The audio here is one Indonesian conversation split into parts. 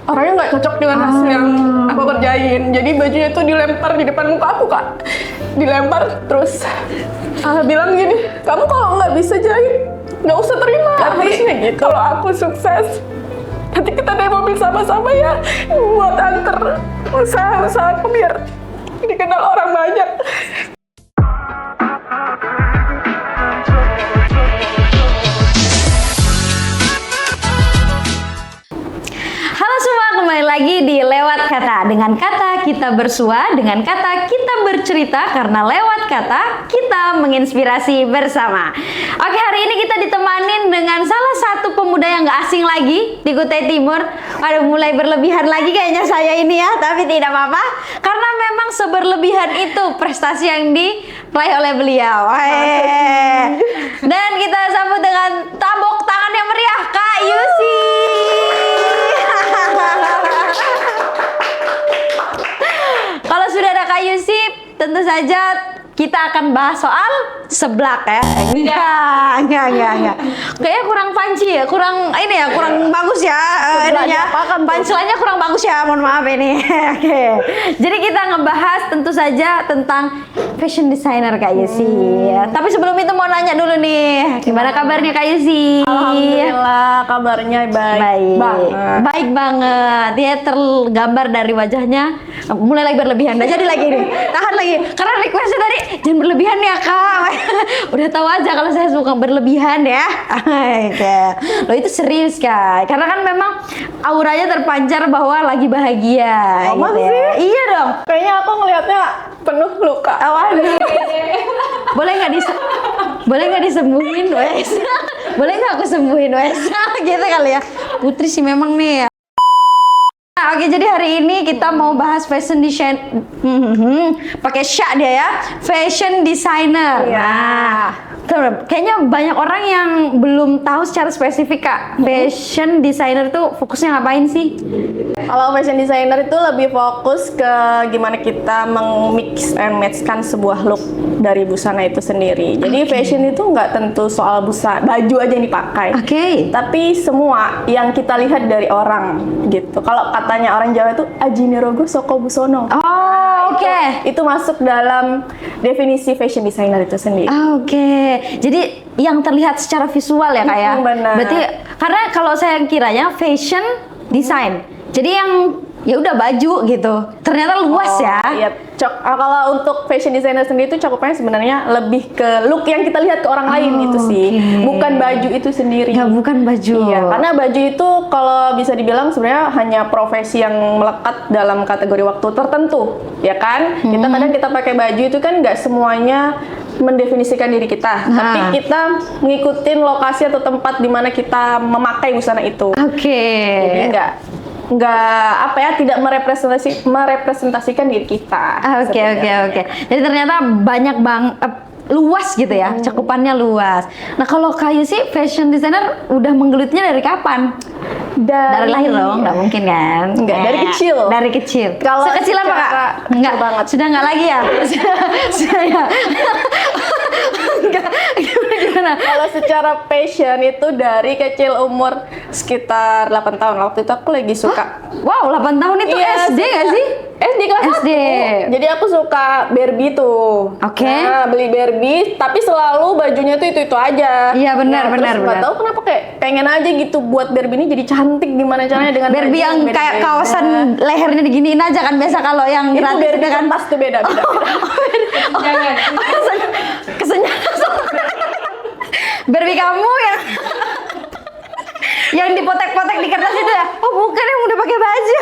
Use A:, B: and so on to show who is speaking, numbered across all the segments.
A: orangnya nggak cocok dengan hasil yang aku kerjain. Jadi bajunya itu dilempar di depan muka aku, Kak. Dilempar terus bilang gini, kamu kalau nggak bisa jahit nggak usah terima. Harusnya gitu. Kalau aku sukses, nanti kita naik mobil sama-sama ya, buat antar usaha aku biar dikenal orang banyak.
B: Halo semua, kembali lagi di Lewat Kata. Dengan kata kita bersua, dengan kata kita bercerita, karena lewat kata kita menginspirasi bersama. Oke, hari ini kita ditemanin dengan salah satu pemuda yang gak asing lagi di Kutai Timur. Aduh, mulai berlebihan lagi kayaknya saya ini ya, tapi tidak apa-apa. Karena memang seberlebihan itu prestasi yang diraih oleh beliau. Dan kita sambut dengan tepuk tangan yang meriah, Kak Yusi. Kalau sudah ada Kak Yusi, tentu saja kita akan bahas soal seblak ya. Enggak. Kayaknya kurang panci ya, kurang bagus ya. Punchline-nya kurang bagus ya, mohon maaf ini. Oke. Jadi kita ngebahas tentu saja tentang fashion designer Kak Yusi. Tapi sebelum itu mau nanya dulu nih, gimana kabarnya Kak Yusi?
A: Alhamdulillah, kabarnya baik banget.
B: Baik banget. Dia tergambar dari wajahnya mulai lagi berlebihan. Nah, jadi lagi nih. Tahan lagi. Karena requestnya tadi jangan berlebihan ya Kak. Udah tahu aja kalau saya suka berlebihan ya. Loh itu serius Kak. Karena kan memang auranya terpancar bahwa lagi bahagia.
A: Oh,
B: gitu ya. Iya dong.
A: Kayaknya aku ngelihatnya penuh luka.
B: Waduh. Boleh nggak disembuhin wes? Boleh nggak aku sembuhin wes? Gitu kali ya. Putri sih memang nih ya. Nah, oke, jadi hari ini kita mau bahas fashion design. Pakai syak dia ya, fashion designer. Nah, kayaknya banyak orang yang belum tahu secara spesifik Kak. Fashion designer itu fokusnya ngapain sih?
A: Kalau fashion designer itu lebih fokus ke gimana kita meng-mix and match-kan sebuah look dari busana itu sendiri. Jadi fashion itu nggak tentu soal baju aja yang dipakai. Tapi semua yang kita lihat dari orang gitu. Kalau katanya orang Jawa itu aji nirogo soko busono. Itu masuk dalam definisi fashion designer itu sendiri.
B: Jadi yang terlihat secara visual ya Kak ya.
A: Benar.
B: Berarti karena kalau saya kiranya fashion design. Jadi yang ya udah baju gitu. Ternyata luas ya.
A: Iya. Kalau untuk fashion designer sendiri itu cakupnya sebenarnya lebih ke look yang kita lihat ke orang lain itu sih. Bukan baju itu sendiri.
B: Ya, bukan baju.
A: Iya, karena baju itu kalau bisa dibilang sebenarnya hanya profesi yang melekat dalam kategori waktu tertentu, ya kan? Kita pakai baju itu kan nggak semuanya mendefinisikan diri kita, tapi kita ngikutin lokasi atau tempat di mana kita memakai busana itu. Jadi tidak merepresentasikan diri kita.
B: Oke. Jadi ternyata banyak luas gitu ya, cakupannya luas. Nah, kalau kayu sih fashion designer udah menggelutnya dari kapan? Dari lahir dong, nggak mungkin kan?
A: Enggak, dari kecil.
B: Dari kecil.
A: Kalau
B: sekecil apa Kak?
A: Enggak banget.
B: Sudah nggak lagi ya? Sudah ya. Gimana?
A: Kalau secara passion itu dari kecil umur sekitar 8 tahun. Waktu itu aku lagi suka.
B: Wow, 8 tahun itu SD nggak sih?
A: SD kelas 1. Jadi aku suka Barbie tuh. Nah, beli Barbie, tapi selalu bajunya tuh itu aja.
B: Iya, benar.
A: Nggak tahu kenapa kayak pengen aja gitu buat Barbie ini jadi cantik, gimana caranya dengan
B: Barbie yang kayak kawasan lehernya diginiin aja kan, biasa kalau yang
A: itu
B: gratis
A: Barbie kan pas tuh beda.
B: Jangan. Kesenjangan. Barbie kamu yang dipotek-potek di kertas itu ya? Oh bukan, yang udah pakai baju.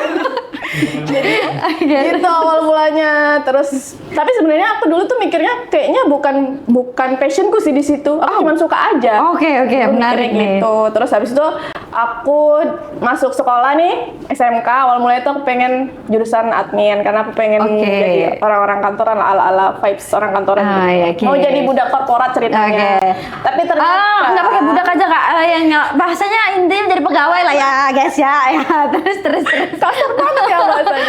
A: Jadi gitu awal mulanya. Terus tapi sebenarnya aku dulu tuh mikirnya kayaknya bukan passionku sih di situ. Aku cuma suka aja.
B: Oke, menarik nih.
A: Gitu. Terus habis itu aku masuk sekolah nih SMK. Awal mulanya tuh aku pengen jurusan admin karena aku pengen jadi orang-orang kantoran ala vibes orang kantoran. Mau jadi budak korporat ceritanya. Tapi ternyata
B: nggak pakai budak aja Kak. Yang bahasanya intinya jadi pegawai lah ya guys ya. Terus.
A: Kasar banget ya bahasanya.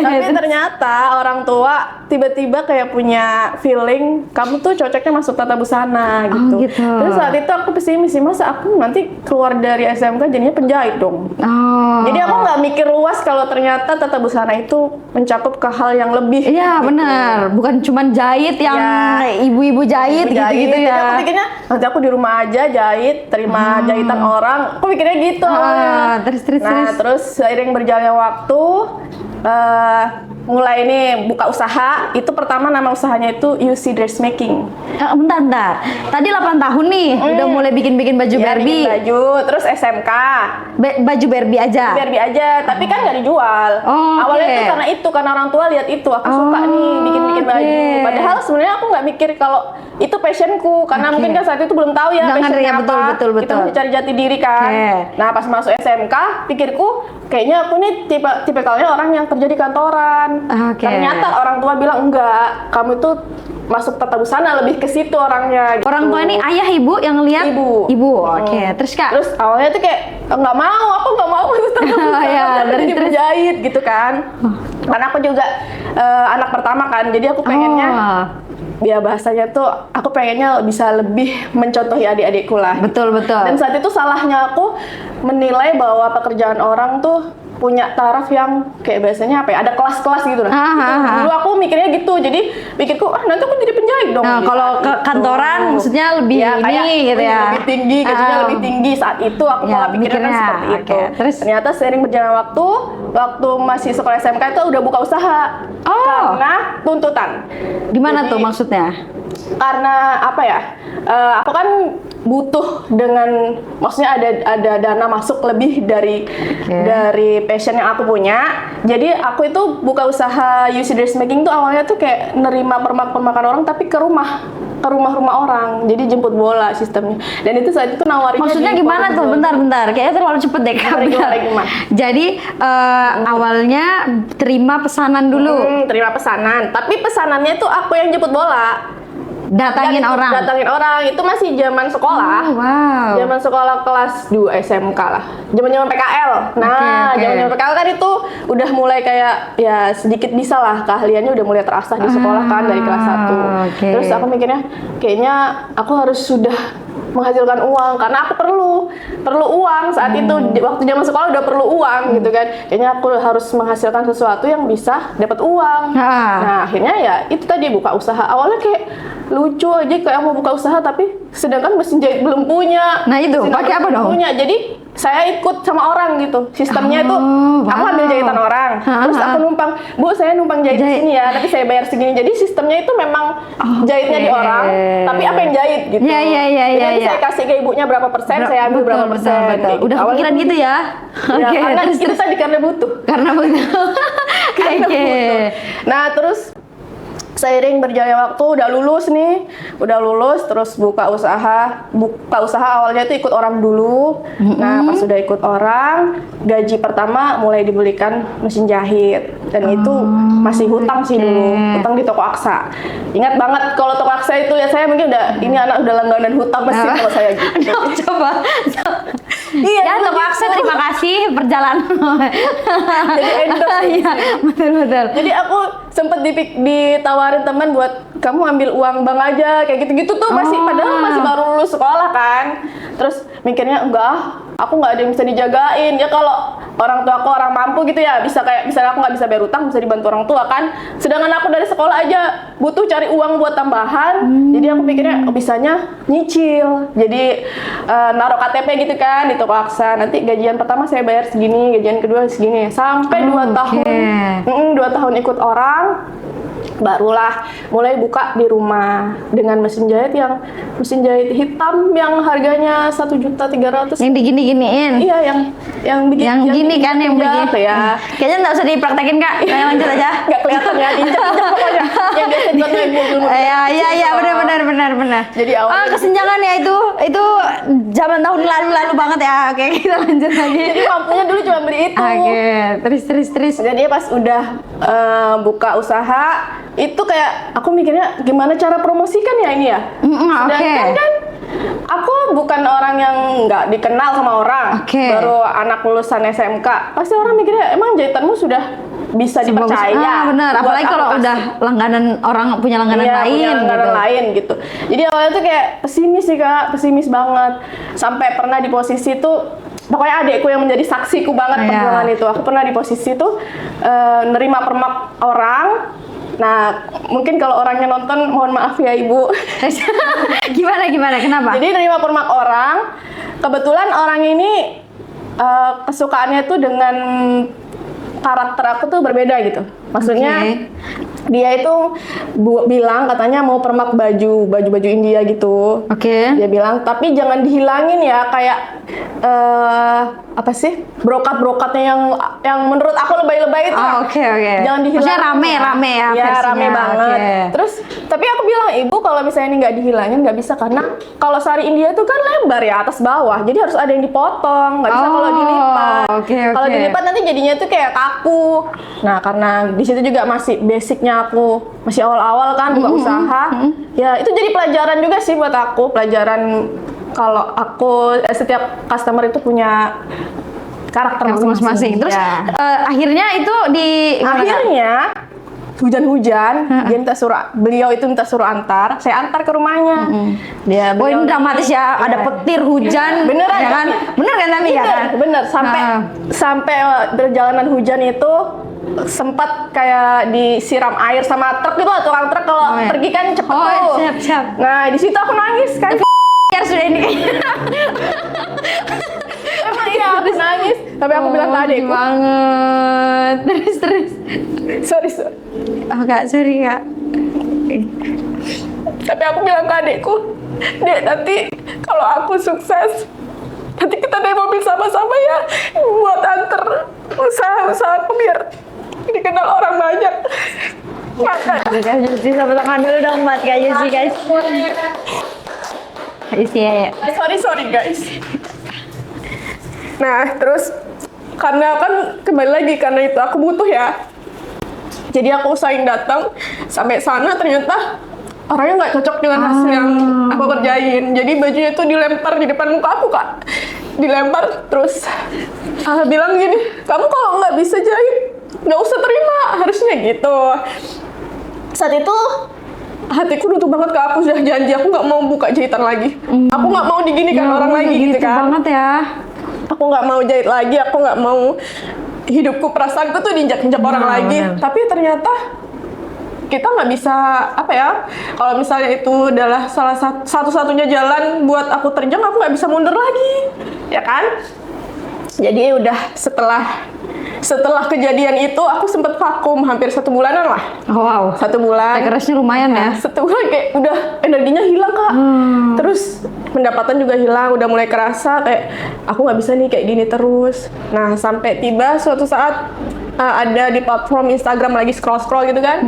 A: Tapi ternyata orang tua tiba-tiba kayak punya feeling kamu tuh cocoknya masuk tata busana gitu.
B: Gitu.
A: Terus saat itu aku pesimis sih, masa aku nanti keluar dari SMK jadinya penjahit dong.
B: Oh.
A: Jadi aku nggak mikir luas kalau ternyata tata busana itu mencakup ke hal yang lebih.
B: Iya
A: gitu.
B: benar, bukan cuman jahit yang ibu-ibu jahit gitu-gitu
A: Jadi
B: ya.
A: aku pikirnya nanti aku di rumah aja jahit, terima jahitan orang. Aku mikirnya gitu. Terus seiring berjalannya waktu, mulai ini buka usaha. Itu pertama nama usahanya itu UC Dressmaking.
B: Bentar. Tadi 8 tahun nih, udah mulai bikin-bikin baju
A: Ya,
B: Barbie.
A: bikin baju, terus SMK.
B: Baju Barbie aja.
A: Barbie aja, tapi kan nggak dijual.
B: Oh,
A: Awalnya
B: oke.
A: itu karena orang tua lihat itu, aku suka nih bikin-bikin
B: oke.
A: baju. Padahal sebenarnya aku nggak mikir kalau itu passionku, karena
B: Oke.
A: mungkin kan saat itu belum tahu ya
B: Nggak ngerti
A: passionnya
B: ya,
A: apa.
B: betul.
A: Kita masih cari jati diri kan.
B: Oke.
A: Nah pas masuk SMK, pikirku kayaknya aku nih tipikalnya orang yang kerja di kantoran.
B: Oke.
A: Ternyata orang tua bilang enggak, kamu itu masuk tata busana lebih ke situ orangnya. Gitu.
B: Orang tua ini ayah ibu yang lihat?
A: Ibu.
B: Oke. Terus Kak?
A: Terus awalnya tuh kayak aku nggak mau masuk tata busana,
B: Ya,
A: jadi penjahit gitu kan. Karena aku juga anak pertama kan, jadi aku pengennya ya bahasanya tuh aku pengennya bisa lebih mencontohi adik-adikku lah.
B: Betul.
A: Dan saat itu salahnya aku menilai bahwa pekerjaan orang tuh punya taraf yang kayak biasanya apa ya, ada kelas-kelas gitu lah. Dulu aku mikirnya gitu, jadi pikirku nanti aku jadi penjahit dong.
B: Nah,
A: di
B: kalau
A: saat
B: ke
A: itu.
B: kantoran maksudnya lebih
A: Ya, kayak,
B: ini gitu ya.
A: lebih tinggi, gajinya lebih tinggi. Saat itu aku
B: Ya,
A: malah pikirnya kan
B: mikirnya,
A: seperti itu.
B: oke. Terus?
A: Ternyata seiring berjalan waktu masih sekolah SMK itu udah buka usaha. Karena tuntutan.
B: Di mana
A: Jadi,
B: tuh maksudnya?
A: Karena apa ya? Aku kan butuh dengan, maksudnya ada dana masuk lebih dari passion yang aku punya. Jadi aku itu buka usaha UC Dressmaking tuh awalnya tuh kayak nerima permakan orang tapi ke rumah-rumah orang. Jadi jemput bola sistemnya. Dan itu saat itu nawarinnya.
B: Maksudnya
A: di
B: gimana tuh?
A: Pondok.
B: Bentar. Kayaknya terlalu cepet deh Kak.
A: Gimana?
B: Jadi awalnya terima pesanan dulu.
A: Terima pesanan. Tapi pesanannya tuh aku yang jemput bola.
B: Datangin orang.
A: Datangin orang. Itu masih zaman sekolah.
B: Oh, wow.
A: Zaman sekolah kelas 2 SMK lah. Zaman PKL. Nah,
B: Oke.
A: zaman PKL kan itu udah mulai kayak ya sedikit bisa lah keahliannya udah mulai terasah di sekolah kan dari kelas 1.
B: Oke.
A: Terus aku mikirnya kayaknya aku harus sudah menghasilkan uang karena aku perlu uang saat itu waktu zaman sekolah udah perlu uang gitu kan. Kayaknya aku harus menghasilkan sesuatu yang bisa dapat uang. Nah, akhirnya ya itu tadi buka usaha. Awalnya kayak lucu aja kayak mau buka usaha tapi sedangkan mesin jahit belum punya.
B: Nah, itu
A: Mesin
B: pakai apa
A: belum
B: dong?
A: Punya. Jadi saya ikut sama orang gitu. Sistemnya itu aku ambil jahitan orang. Terus aku numpang, "Bu, saya numpang jahit di sini ya, tapi saya bayar segini." Jadi sistemnya itu memang jahitnya di orang, tapi apa yang jahit gitu. Jadi nanti saya kasih ke ibunya berapa persen, saya ambil berapa persen.
B: Betul.
A: Gitu.
B: Udah
A: Awalnya
B: kepikiran gitu ya?
A: Ya, karena itu tadi karena butuh.
B: Karena begitu.
A: Karena butuh. Nah, terus seiring berjalannya waktu udah lulus terus buka usaha awalnya itu ikut orang dulu. Nah pas sudah ikut orang, gaji pertama mulai dibelikan mesin jahit dan itu masih hutang sih dulu, hutang di toko Aksa. Ingat banget kalau toko Aksa itu lihat saya mungkin ini anak udah langganan hutang mesin kalau saya gitu.
B: Coba.
A: Iya,
B: Ya, toko Aksa terima kasih perjalanan.
A: Jadi endorse.
B: Iya, betul.
A: Jadi aku sempet ditawarin teman buat kamu ambil uang bank aja kayak gitu-gitu tuh padahal masih baru lulus sekolah kan. Terus mikirnya enggak, aku nggak ada yang bisa dijagain ya. Kalau orang tua aku orang mampu gitu ya bisa kayak misalnya aku nggak bisa bayar utang bisa dibantu orang tua kan. Sedangkan aku dari sekolah aja butuh cari uang buat tambahan. Jadi aku pikirnya bisanya nyicil. Jadi naruh KTP gitu kan di toko Aksa. Nanti gajian pertama saya bayar segini, gajian kedua segini sampai 2 tahun. 2 tahun ikut orang. Barulah mulai buka di rumah dengan mesin jahit hitam yang harganya 1.300.000.
B: Yang digini-giniin.
A: Iya, yang bikin
B: Yang gini kan yang bikin.
A: ya.
B: Kayaknya nggak usah dipraktekin Kak. Lanjut aja.
A: Nggak kelihatan ya, injak pokoknya. Yang biasa buat naik mobil.
B: Iya, benar.
A: Jadi awalnya
B: kesenjangan ya itu zaman tahun lalu banget ya. Oke, kita lanjut lagi.
A: jadi mampunya dulu cuma beli itu.
B: Oke, terus.
A: Jadi pas udah buka usaha itu kayak aku mikirnya gimana cara promosikan ya ini ya.
B: Oke.
A: Sedangkan kan aku bukan orang yang nggak dikenal sama orang.
B: Oke.
A: Baru anak lulusan SMK, pasti orang mikirnya emang jahitanmu sudah bisa dipercaya.
B: Bener,
A: buat
B: apalagi
A: aku
B: kalau
A: kasih.
B: udah langganan orang punya langganan
A: Iya,
B: lain
A: punya langganan
B: gitu.
A: lain gitu. Jadi awalnya tuh kayak pesimis sih Kak, pesimis banget. Sampai pernah di posisi tuh, pokoknya adekku yang menjadi saksiku banget
B: Iya.
A: perjuangan itu. Aku pernah di posisi tuh nerima permak orang. Nah, mungkin kalau orangnya nonton, mohon maaf ya Ibu.
B: Gimana? Kenapa?
A: Jadi nerima permak orang, kebetulan orang ini kesukaannya tuh dengan karakter aku tuh berbeda gitu. Maksudnya
B: Oke.
A: dia itu bilang katanya mau permak baju India gitu.
B: Oke.
A: Dia bilang tapi jangan dihilangin ya, kayak apa sih, brokat-brokatnya yang menurut aku lebay-lebay itu.
B: Oh, oke.
A: Jangan dihilangin.
B: Maksudnya rame ya
A: Ya,
B: versinya.
A: rame banget.
B: Oke.
A: Terus tapi aku bilang, Ibu kalau misalnya ini nggak dihilangin nggak bisa, karena kalau sari India itu kan lebar ya atas bawah, jadi harus ada yang dipotong, nggak bisa kalau dilipat.
B: Oke.
A: Kalau dilipat nanti jadinya tuh kayak kaku. Nah, karena di situ juga masih basicnya aku masih awal-awal kan buka usaha. Ya, itu jadi pelajaran juga sih buat aku, pelajaran kalau aku setiap customer itu punya karakter
B: masing-masing. Terus
A: Ya.
B: akhirnya itu di gimana, Kak?
A: Akhirnya hujan-hujan, beliau itu minta suruh antar, saya antar ke rumahnya. Dia
B: Oh, ini
A: beliau-
B: dramatis ya, ada petir, hujan,
A: Beneran,
B: ya kan? Bener kan tapi ya kan?
A: Bener, sampai perjalanan hujan itu sempat kayak disiram air sama truk itu, tukang truk kalau
B: Oh, ya.
A: pergi kan cepet
B: Oh,
A: tuh.
B: siap.
A: Nah, di situ aku nangis kan.
B: Biar sudah ini kayaknya.
A: Emang iya, aku nangis. Tapi aku bilang ke adekku,
B: banget. Terus.
A: sorry.
B: Oh Kak, sorry Kak.
A: Tapi aku bilang ke adekku, Dek, nanti kalau aku sukses, nanti kita naik mobil sama-sama ya, buat antar usaha-usahaku biar dikenal orang banyak. Maka
B: Kak Yusi, sama tangan dulu dong buat Kak Yusi guys. Kak Yusi ya.
A: sorry guys. Nah, terus karena kan kembali lagi, karena itu aku butuh ya. Jadi aku usahain datang sampai sana, ternyata orangnya nggak cocok dengan hasil yang aku kerjain. Jadi bajunya itu dilempar di depan muka aku, Kak. Dilempar, terus bilang gini, kamu kalau nggak bisa jahit, nggak usah terima, harusnya gitu. Saat itu hatiku runtuh banget, Kak. Aku sudah janji aku nggak mau buka jahitan lagi. Aku nggak mau diginikan orang lagi gitu kan.
B: Banget ya.
A: Aku nggak mau jahit lagi, aku nggak mau hidupku, perasaanku tuh diinjak-injak orang lagi. Tapi ternyata kita nggak bisa, apa ya, kalau misalnya itu adalah salah satu-satunya jalan buat aku terjang, aku nggak bisa mundur lagi, ya kan? Jadi udah setelah kejadian itu aku sempet vakum hampir 1 bulanan lah.
B: Oh, wow.
A: 1 bulan.
B: Keresnya lumayan ya.
A: 1 bulan kayak udah energinya hilang, Kak. Terus pendapatan juga hilang, udah mulai kerasa kayak aku nggak bisa nih kayak gini terus. Nah, sampai tiba suatu saat ada di platform Instagram lagi scroll gitu kan,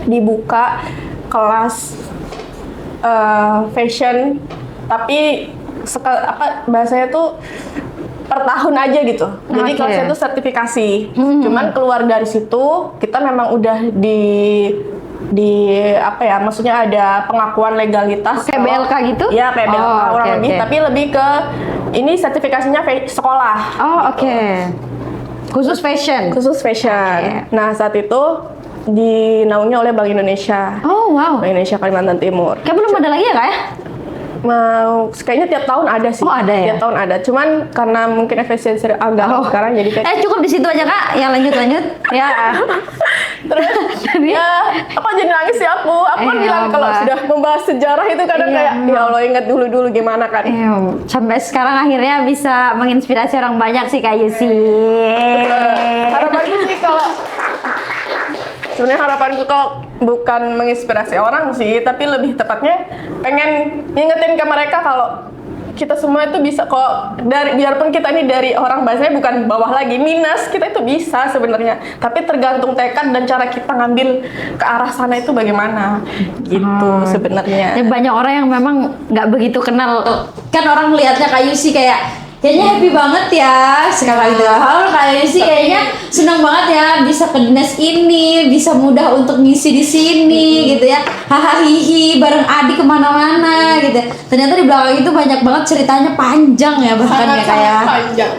A: dibuka kelas fashion, tapi bahasanya tuh per tahun aja gitu. Jadi
B: Oke.
A: kelasnya itu sertifikasi. Cuman keluar dari situ kita memang udah di apa ya, maksudnya ada pengakuan legalitas.
B: Kayak BLK gitu?
A: Iya, kayak BLK
B: Oh,
A: kurang
B: oke,
A: lebih,
B: oke.
A: tapi lebih ke ini sertifikasinya sekolah.
B: Oh, oke. Khusus fashion.
A: Khusus fashion.
B: Oke.
A: Nah, saat itu dinaungi oleh Bank Indonesia.
B: Oh, wow.
A: Bank Indonesia Kalimantan Timur.
B: Kayak belum ada lagi ya, Kak ya?
A: Kayaknya tiap tahun ada sih.
B: Oh, ada ya?
A: Tiap tahun ada. Cuman karena mungkin efisiensi anggaran sekarang jadi kayak
B: Cukup di situ aja, Kak. Yang lanjut. Ya.
A: terus ya apa jadi nangis sih aku. Aku kan
B: Iya,
A: bilang kalau
B: Mbak.
A: sudah membahas sejarah itu kadang
B: Iya,
A: kayak ya Allah, ingat dulu gimana kan.
B: Sampai sekarang akhirnya bisa menginspirasi orang banyak sih, Kak Yusi.
A: Harapanku sih kalau sebenarnya harapanku kalau bukan menginspirasi orang sih, tapi lebih tepatnya pengen ngingetin ke mereka kalau kita semua itu bisa kok, biarpun kita ini dari orang bahasanya bukan bawah lagi, minus, kita itu bisa sebenarnya. Tapi tergantung tekad dan cara kita ngambil ke arah sana itu bagaimana. Gitu sebenarnya.
B: Ya, banyak orang yang memang nggak begitu kenal. Kan orang melihatnya Kak Yusi kayaknya happy banget ya. Sekarang gitu. Halo Kak Yusi kayaknya senang banget ya bisa ke dinas ini, bisa mudah untuk ngisi di sini gitu ya. Hahaha hihi bareng Adi kemana-mana gitu. Ternyata di belakang itu banyak banget ceritanya, panjang ya bahkan ya kayak.
A: Panjang.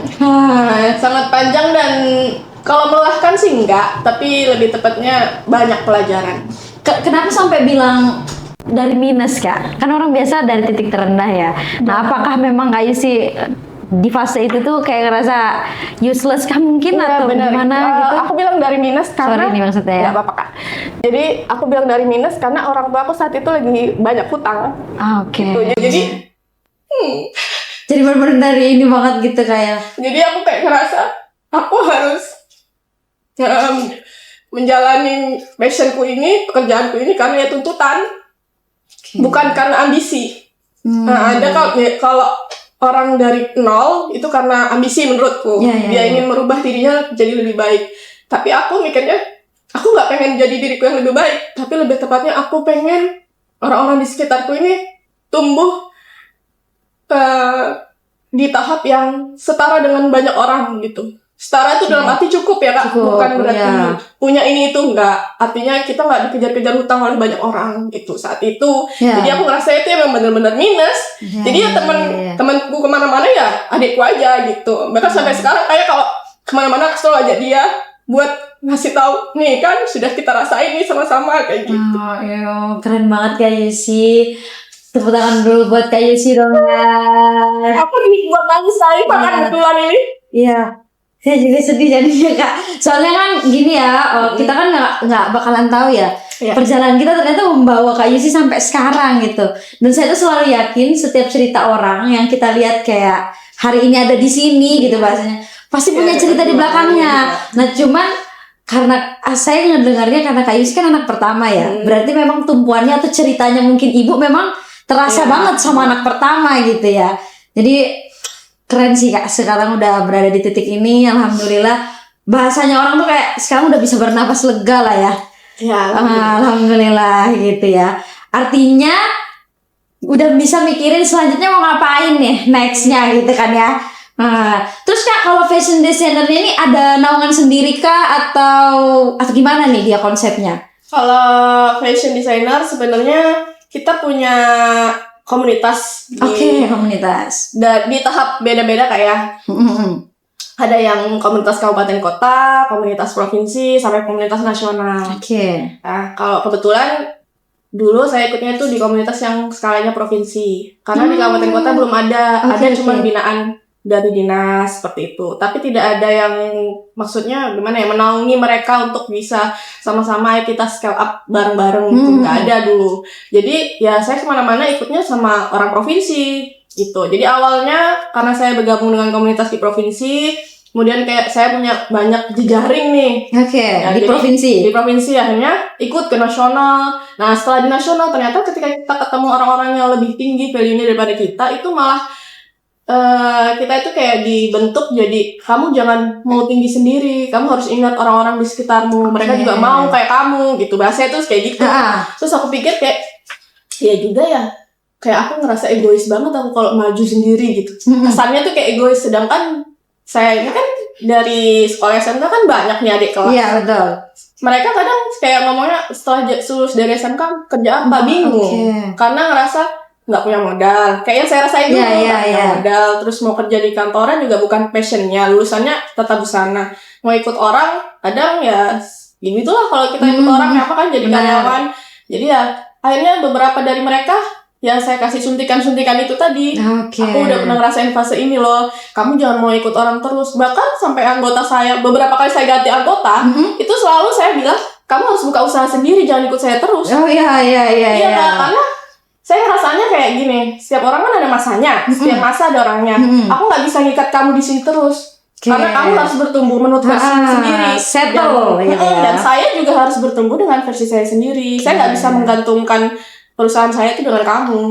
A: Sangat panjang dan kalau melelahkan sih enggak, tapi lebih tepatnya banyak pelajaran.
B: Kenapa sampai bilang dari minus Kak? Kan orang biasa dari titik terendah ya. Nah, apakah memang Kak Yusi di fase itu tuh kayak ngerasa useless kah mungkin
A: Iya,
B: atau
A: bener.
B: gimana gitu?
A: Aku bilang dari minus karena
B: Sorry nih maksudnya ya.
A: nggak apa-apa Kak. Jadi aku bilang dari minus karena orang tua aku saat itu lagi banyak hutang.
B: Oke.
A: Gitu.
B: Jadi benar-benar dari ini banget gitu kayak.
A: Jadi aku kayak ngerasa aku harus menjalani passionku ini, pekerjaanku ini karena ya tuntutan, bukan karena ambisi. Nah, ada kalau orang dari nol itu karena ambisi menurutku. Dia ingin merubah dirinya jadi lebih baik. Tapi aku mikirnya, aku nggak pengen jadi diriku yang lebih baik, tapi lebih tepatnya aku pengen orang-orang di sekitarku ini tumbuh di tahap yang setara dengan banyak orang gitu. Setara itu dalam arti cukup ya Kak, bukan berarti punya ini itu enggak. Artinya kita nggak dikejar-kejar hutang oleh banyak orang gitu saat itu. Jadi aku ngerasa itu emang benar-benar minus. Jadi ya temanku kemana-mana ya adikku aja gitu. Bahkan sampai sekarang kayak kalau kemana-mana aku selalu ajak dia buat ngasih tahu nih kan sudah kita rasain nih sama-sama kayak gitu.
B: Keren banget Kak Yusi. Tepuk tangan dulu buat Kak Yusi dong ya.
A: Aku nih buat nangis saya makan betulan ini.
B: Iya. Saya juga sedih jadinya Kak. Soalnya kan gini ya, kita kan nggak bakalan tahu ya. Perjalanan kita ternyata membawa Kak Yusi sampai sekarang gitu. Dan saya tuh selalu yakin setiap cerita orang yang kita lihat kayak hari ini ada di sini gitu bahasanya, pasti punya cerita di belakangnya. Nah cuman karena saya ngedengarnya karena Kak Yusi kan anak pertama ya. Berarti memang tumpuannya atau ceritanya mungkin ibu memang terasa banget sama anak pertama gitu ya. Jadi keren sih Kak, sekarang udah berada di titik ini, alhamdulillah. Bahasanya orang tuh kayak sekarang udah bisa bernapas lega lah ya. Alhamdulillah gitu ya. Artinya udah bisa mikirin selanjutnya mau ngapain nih nextnya gitu kan ya. Terus Kak, kalau fashion designer ini ada naungan sendiri kah atau gimana nih dia konsepnya?
A: Kalau fashion designer sebenarnya kita punya komunitas
B: komunitas.
A: Di tahap beda-beda kayak ada yang komunitas kabupaten kota, komunitas provinsi, sampai komunitas nasional. Nah, kalau kebetulan dulu saya ikutnya itu di komunitas yang skalanya provinsi, karena di kabupaten kota belum ada, cuma binaan dari dinas seperti itu. Tapi tidak ada yang maksudnya gimana ya, menaungi mereka untuk bisa sama-sama kita scale up bareng-bareng gitu. Nggak ada dulu. Jadi ya saya kemana-mana ikutnya sama orang provinsi gitu. Jadi awalnya karena saya bergabung dengan komunitas di provinsi, kemudian kayak saya punya banyak jejaring nih.
B: Di provinsi.
A: Di provinsi akhirnya ikut ke nasional. Nah setelah di nasional ternyata ketika kita ketemu orang-orang yang lebih tinggi value-nya daripada kita, itu malah kita itu kayak dibentuk jadi kamu jangan mau tinggi sendiri, kamu harus ingat orang-orang di sekitarmu, mereka juga mau kayak kamu gitu, bahasanya tuh kayak gitu. Terus aku pikir kayak ya juga ya, kayak aku ngerasa egois banget aku kalau maju sendiri gitu. Kesannya tuh kayak egois, sedangkan saya ini kan dari sekolah SMK kan banyak nih adik kelas.
B: Iya betul.
A: Mereka kadang kayak ngomongnya setelah lulus dari SMK kerja apa, bingung karena ngerasa nggak punya modal, kayak yang saya rasain dulu, nggak punya modal, terus mau kerja di kantoran juga bukan passionnya, lulusannya tata busana, mau ikut orang, kadang ya gitulah kalau kita ikut orang apa kan jadi karyawan, jadi ya akhirnya beberapa dari mereka yang saya kasih suntikan-suntikan itu tadi, aku udah pernah ngerasain fase ini loh, kamu jangan mau ikut orang terus, bahkan sampai anggota saya, beberapa kali saya ganti anggota, itu selalu saya bilang, kamu harus buka usaha sendiri, jangan ikut saya terus. Iya. Karena saya rasanya kayak gini, setiap orang kan ada masanya, setiap masa ada orangnya. Aku nggak bisa ngikat kamu di sini terus, karena kamu harus bertumbuh menurut versi sendiri. Dan saya juga harus bertumbuh dengan versi saya sendiri. Saya nggak bisa menggantungkan perusahaan saya itu dengan kamu.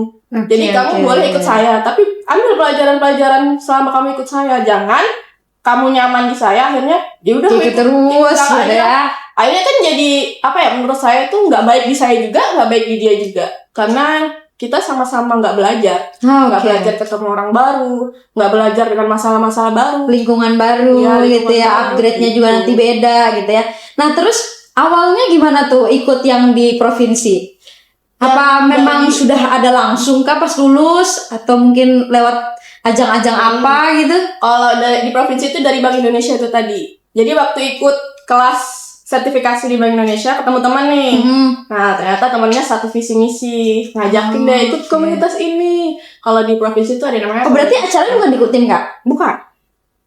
A: Jadi kamu boleh ikut saya, tapi ambil pelajaran-pelajaran selama kamu ikut saya. Jangan kamu nyaman di saya, akhirnya ya udah
B: ikut terus ya.
A: Akhirnya kan jadi apa ya? Menurut saya itu nggak baik di saya juga, nggak baik di dia juga, karena kita sama-sama nggak belajar, nggak
B: Oke.
A: belajar ketemu orang baru, nggak belajar dengan masalah-masalah baru.
B: Lingkungan baru
A: Iya,
B: gitu
A: lingkungan
B: ya,
A: baru,
B: upgrade-nya juga
A: gitu.
B: nanti beda gitu ya. Nah, terus awalnya gimana tuh ikut yang di provinsi? Apa
A: Yang
B: memang
A: dari-
B: sudah ada langsung kah pas lulus atau mungkin lewat ajang-ajang apa gitu?
A: Kalau di provinsi itu dari Bank Indonesia itu tadi. Jadi waktu ikut kelas sertifikasi di Bank Indonesia ketemu teman nih.
B: Hmm.
A: Nah, ternyata temennya satu visi misi, ngajakin deh ikut
B: oke.
A: komunitas ini. Kalau di provinsi itu ada namanya.
B: Oh, berarti acaranya bukan diikutin Kak?
A: bukan.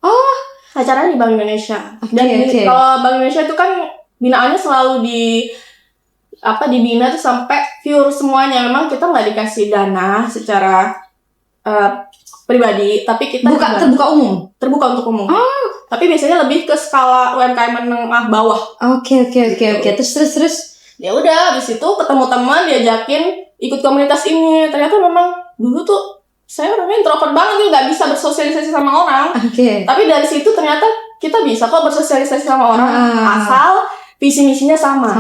B: Oh,
A: Acaranya di Bank Indonesia.
B: Oke,
A: Dan
B: oke.
A: kalau Bank Indonesia itu kan binaannya selalu dibina tuh sampai pure semuanya. Memang kita nggak dikasih dana secara pribadi, tapi kita juga
B: terbuka umum.
A: terbuka untuk umum. Tapi biasanya lebih ke skala UMKM menengah bawah.
B: Oke.
A: Gitu.
B: Terus.
A: Ya udah, habis itu ketemu teman, diajakin ikut komunitas ini. Ternyata memang dulu tuh saya orangnya introvert banget, gitu, nggak bisa bersosialisasi sama orang.
B: Oke.
A: Tapi dari situ ternyata kita bisa kok bersosialisasi sama orang, asal visi misinya sama.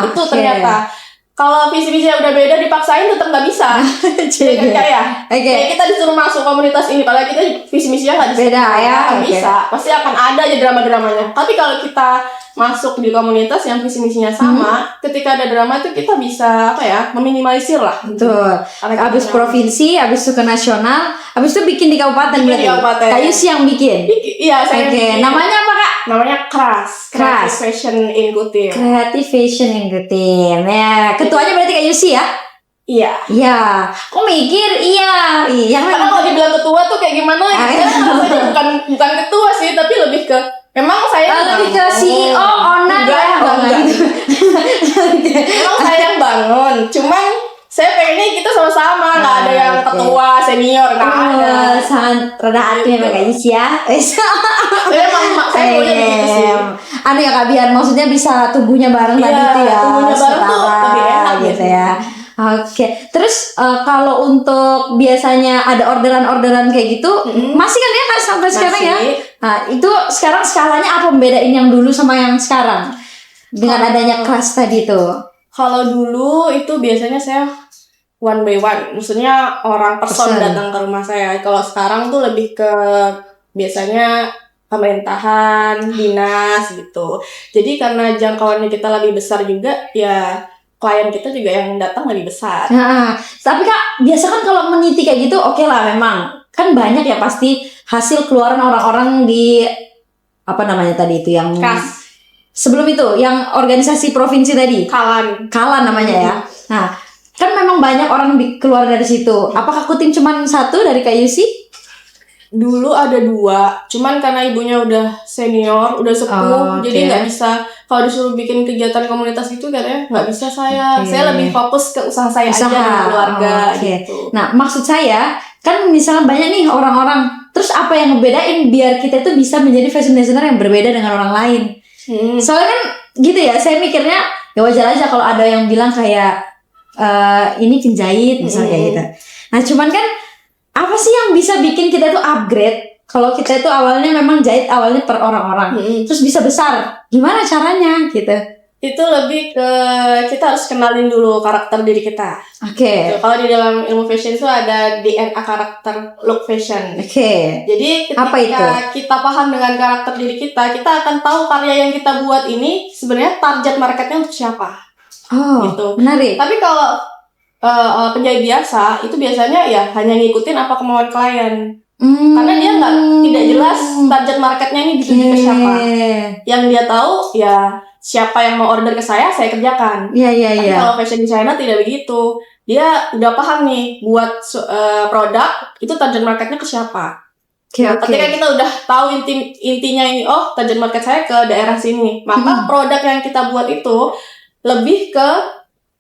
A: Itu
B: oke.
A: ternyata. Kalau visi misinya udah beda, dipaksain tetap nggak bisa. Ya kan, Kak, ya?
B: Oke.
A: Kayak kita disuruh masuk komunitas ini, padahal kita visi misinya nggak
B: Beda ya,
A: nggak
B: oke.
A: bisa. Pasti akan ada aja drama-dramanya. Tapi kalau kita masuk di komunitas yang visi misinya sama, ketika ada drama itu kita bisa meminimalisir lah.
B: Betul.
A: Karena kita
B: Abis
A: punya-
B: provinsi, abis itu ke nasional, abis itu bikin di kabupaten
A: Bikin
B: berarti.
A: di kabupaten.
B: Kayu sih yang bikin.
A: Iya, saya
B: Oke,
A: bikin.
B: namanya apa Kak?
A: namanya Kras.
B: Kras.
A: Fashion in Kutir.
B: Creative Fashion Inggetin. Ya, ketuanya berarti Kak Yusi ya?
A: Iya.
B: Iya. Kok mikir? Iya.
A: Karena kalau dibilang ketua tuh kayak gimana? Saya rasanya bukan ketua sih, tapi lebih ke memang saya
B: lebih ke CEO, owner
A: Enggak,
B: ya.
A: enggak. Memang saya yang bangun, cuman saya pengennya kita sama-sama, nggak ada yang
B: oke.
A: ketua senior, nggak ada.
B: Sangat rendah hati memang Kak Yusi ya.
A: Saya emang saya maunya begitu sih.
B: Anu ya Kak, biar maksudnya bisa tumbuhnya bareng
A: Iya,
B: tadi itu ya.
A: tumbuhnya bareng tuh
B: setara
A: lebih enak
B: gitu
A: biasanya.
B: ya. Oke, terus kalau untuk biasanya ada orderan-orderan kayak gitu, masih kan ya Kak sampai sekarang ya?
A: Masih.
B: Nah, itu sekarang skalanya apa membedain yang dulu sama yang sekarang? Dengan adanya kelas tadi tuh.
A: Kalau dulu itu biasanya saya one by one, maksudnya orang person
B: Person.
A: datang ke rumah saya. Kalau sekarang tuh lebih ke biasanya pemerintahan, dinas gitu. Jadi karena jangkauannya kita lebih besar juga, ya klien kita juga yang datang lebih besar.
B: Nah, tapi Kak, biasa kan kalau meniti kayak gitu oke lah memang. Kan banyak ya pasti hasil keluaran orang-orang di apa namanya tadi itu yang
A: Kas,
B: sebelum itu yang organisasi provinsi tadi.
A: kalan.
B: Namanya ya. Nah, kan memang banyak orang keluar dari situ. Apakah Kutim cuma satu dari Kak Yusi?
A: Dulu ada 2, cuman karena ibunya udah senior, udah
B: Oh,
A: sepuh,
B: oke.
A: jadi nggak bisa. Kalau disuruh bikin kegiatan komunitas itu katanya nggak bisa saya.
B: Oke.
A: Saya lebih fokus ke usaha saya aja
B: Usaha.
A: dengan keluarga
B: Oke.
A: gitu.
B: Nah, maksud saya kan misalnya banyak nih orang-orang. Terus apa yang ngebedain biar kita itu bisa menjadi fashion designer yang berbeda dengan orang lain? Soalnya kan gitu ya, saya mikirnya ya wajar aja kalau ada yang bilang kayak ini penjahit misalnya kayak gitu. Nah, cuman kan apa sih yang bisa bikin kita itu upgrade? Kalau kita itu awalnya memang jahit awalnya per orang-orang, terus bisa besar. Gimana caranya gitu?
A: Itu lebih ke kita harus kenalin dulu karakter diri kita.
B: Oke.
A: Kalau di dalam ilmu fashion itu ada DNA karakter look fashion.
B: Oke.
A: Jadi ketika
B: Apa itu?
A: kita paham dengan karakter diri kita akan tahu karya yang kita buat ini sebenarnya target marketnya untuk siapa.
B: Oh,
A: Gitu.
B: menarik.
A: Tapi kalau penjahit biasa itu biasanya ya hanya ngikutin apa kemauan klien. Karena dia tidak jelas target marketnya ini dituju ke siapa. Yang dia tahu ya siapa yang mau order ke saya kerjakan.
B: Iya.
A: Tapi kalau fashion designer tidak begitu. Dia udah paham nih buat produk itu target marketnya ke siapa.
B: Oke.
A: Ketika kita udah tahu intinya ini, oh target market saya ke daerah sini, maka produk yang kita buat itu lebih ke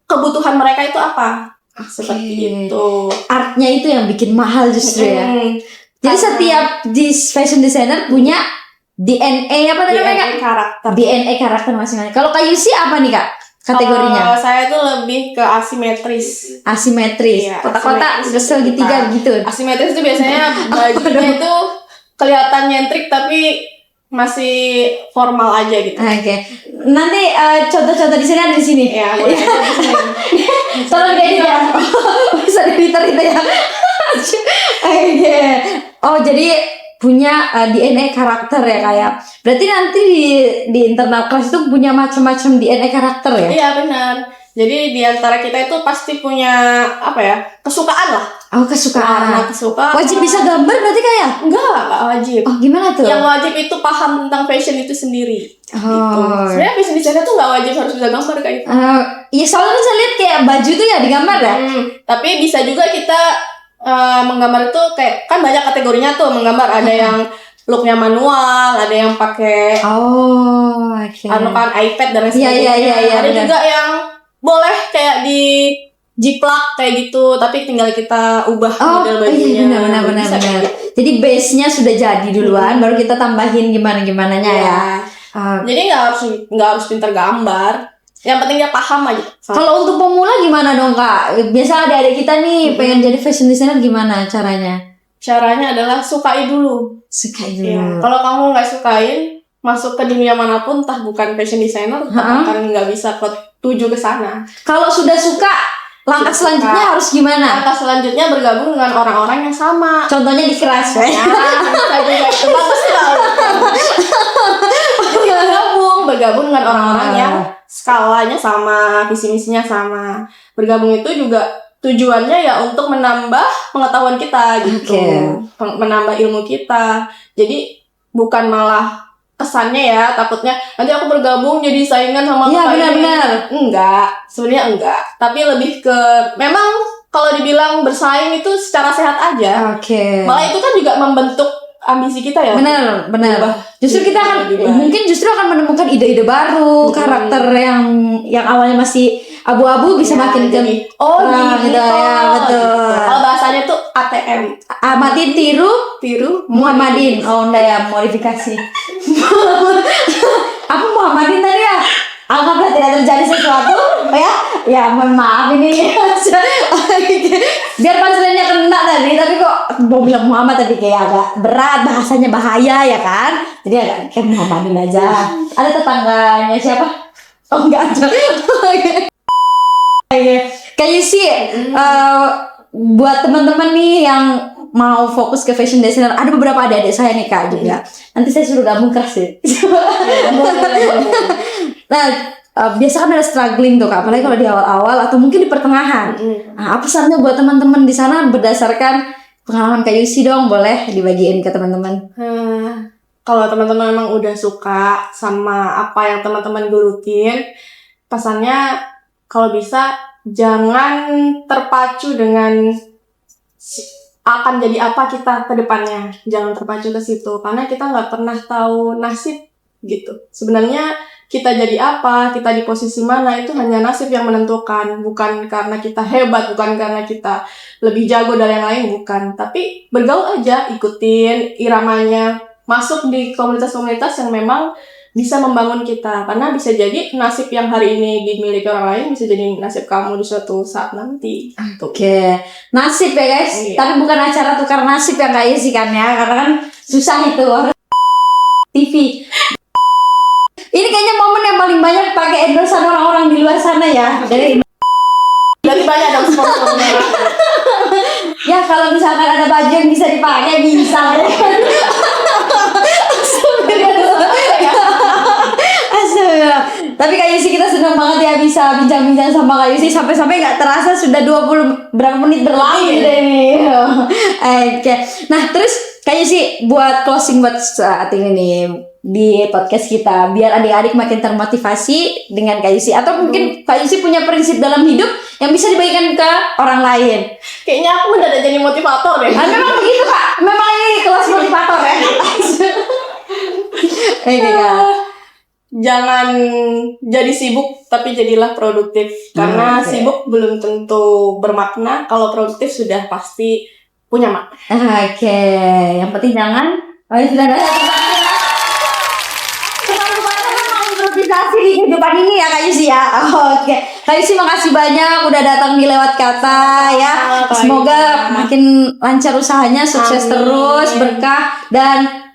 A: kebutuhan mereka itu apa. Seperti itu.
B: Artnya itu yang bikin mahal justru ya. Jadi
A: Karena
B: setiap fashion designer punya DNA apa tadi namanya Kak?
A: DNA karakter.
B: DNA karakter masing-masing. Kalau Kak Yusi apa nih Kak kategorinya?
A: Kalau saya tuh lebih ke asimetris.
B: Asimetris.
A: Iya,
B: Kotak-kotak
A: asimetris.
B: segitiga gitu.
A: Asimetris itu biasanya bajunya itu kelihatan nyentrik tapi masih formal aja gitu.
B: Oke. Nanti contoh-contoh di sini ada di sini.
A: Ya, boleh aja di sini.
B: Tolong diedit ya. Bisa editor itu ya. Oke. Oh, jadi punya DNA karakter ya kayak. Berarti nanti di internal kelas itu punya macam-macam DNA karakter ya?
A: Iya benar. Jadi di antara kita itu pasti punya apa ya, kesukaan lah.
B: Oh, kesukaan.
A: Kesukaan.
B: Wajib bisa gambar berarti kayak?
A: Enggak wajib.
B: Oh, gimana tuh?
A: Yang wajib itu paham tentang fashion itu sendiri. Gitu.
B: Oh.
A: Sebenarnya fashion designer tuh nggak wajib harus bisa gambar kayak gitu.
B: Iya, soalnya kan saya lihat kayak baju tuh ya digambar ya.
A: Tapi bisa juga kita menggambar itu kayak kan banyak kategorinya tuh menggambar. Ada yang looknya manual, ada yang pakai anu kan iPad dan lain sebagainya.
B: Iya,
A: ada
B: benar.
A: juga yang boleh kayak di jiplak kayak gitu, tapi tinggal kita ubah model bajunya.
B: Benar. Jadi base-nya sudah jadi duluan, baru kita tambahin gimana-gimananya ya.
A: Jadi nggak harus pintar gambar. Yang penting dia paham aja.
B: Kalau untuk pemula gimana dong Kak? Biasa adik-adik kita nih pengen jadi fashion designer, gimana caranya?
A: Caranya adalah sukai dulu.
B: Sukai
A: Ya,
B: dulu.
A: kalau kamu nggak sukain, masuk ke dunia manapun, entah bukan fashion designer, akan nggak bisa tuju ke sana.
B: Kalau sudah suka, langkah selanjutnya harus gimana?
A: Langkah selanjutnya bergabung dengan orang-orang yang sama.
B: Contohnya di Crash ya.
A: Bisa juga itu bagus sekali. Bergabung dengan orang-orang yang skalanya sama, visi misinya sama. Bergabung itu juga tujuannya ya untuk menambah pengetahuan kita gitu, menambah ilmu kita. Jadi bukan malah kesannya ya takutnya nanti aku bergabung jadi saingan sama
B: benar.
A: Enggak, sebenarnya enggak. Tapi lebih ke memang kalau dibilang bersaing itu secara sehat aja. Malah itu kan juga membentuk ambisi kita ya.
B: Benar. Justru kita mungkin akan menemukan ide-ide baru, karakter yang awalnya masih abu-abu bisa makin
A: gitu
B: ya, betul.
A: Kalau bahasanya tuh ATM.
B: Amatin tiru Muhammadin. Oh, enggak ya, modifikasi. Apa Muhammadin tadi ya? Alhamdulillah tidak terjadi sesuatu ya mohon maaf ini. Biar panselannya kena tadi, tapi kok mau bilang Muhammad tapi kayak agak berat, bahasanya bahaya ya kan, jadi agak kayak Muhammadin aja. Ada tetangganya siapa? Oh enggak ada. Kayak sih buat teman-teman nih yang mau fokus ke fashion designer, ada beberapa adik-adik saya nih Kak juga. Nanti saya suruh gabung kelas sih. Nah, biasa kan ada struggling tuh Kak, apalagi kalau di awal-awal atau mungkin di pertengahan. Nah, apa pesannya buat teman-teman di sana berdasarkan pengalaman Kak Yusi dong, boleh dibagiin ke teman-teman.
A: Kalau teman-teman memang udah suka sama apa yang teman-teman gelutin, pesannya kalau bisa jangan terpacu dengan akan jadi apa kita ke depannya. Jangan terpacu ke situ karena kita nggak pernah tahu nasib gitu. Sebenarnya kita jadi apa, kita di posisi mana itu hanya nasib yang menentukan. Bukan karena kita hebat, bukan karena kita lebih jago dari yang lain, bukan. Tapi bergaul aja, ikutin iramanya, masuk di komunitas-komunitas yang memang bisa membangun kita. Karena bisa jadi nasib yang hari ini dimiliki orang lain bisa jadi nasib kamu di suatu saat nanti.
B: Nasib ya guys. Tapi bukan acara tukar nasib yang kayak sih kan ya, karena kan susah itu. TV. Ini kayaknya momen yang paling banyak pakai endorsean orang-orang di luar sana ya. Dari
A: banyak dong sponsornya.
B: Ya kalau misalkan ada baju yang bisa dipakai bisa ya. Tapi Kak Yusi kita senang banget ya bisa bincang-bincang sama Kak Yusi sampai-sampai nggak terasa sudah 20 berapa menit berlalu ini. Oke. Nah terus Kak Yusi buat closing buat saat ini nih di podcast kita biar adik-adik makin termotivasi dengan Kak Yusi, atau mungkin Kak Yusi punya prinsip dalam hidup yang bisa dibagikan ke orang lain.
A: Kayaknya aku mendadak jadi motivator deh.
B: Memang begitu Kak, memang ini kelas motivator ya.
A: Jangan jadi sibuk tapi jadilah produktif. Karena sibuk belum tentu bermakna, kalau produktif sudah pasti punya makna.
B: Yang penting jangan improvisasi di kehidupan ini ya Kak Yusi ya. Kak Yusi makasih banyak udah datang di Lewat Kata ya. Semoga makin lancar usahanya, sukses terus, berkah, dan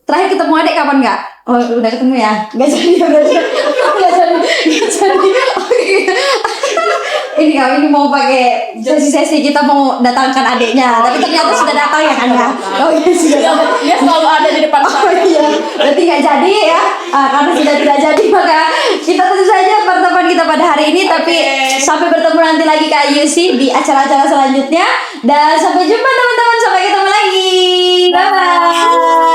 B: terakhir ketemu adik kapan Kak? Oh udah ketemu ya? Gak jadi. ini kami ini mau pakai sesi-sesi kita mau datangkan adiknya, tapi ternyata sudah datang ya kan ya. Oh iya sudah datang.
A: Dia selalu ada di depan
B: Oh
A: saya.
B: iya, berarti nggak jadi ya. Karena sudah tidak jadi maka kita tentu saja pertemuan kita pada hari ini. Tapi sampai bertemu nanti lagi Kak Yusi di acara-acara selanjutnya. Dan sampai jumpa teman-teman, sampai ketemu lagi. Bye bye.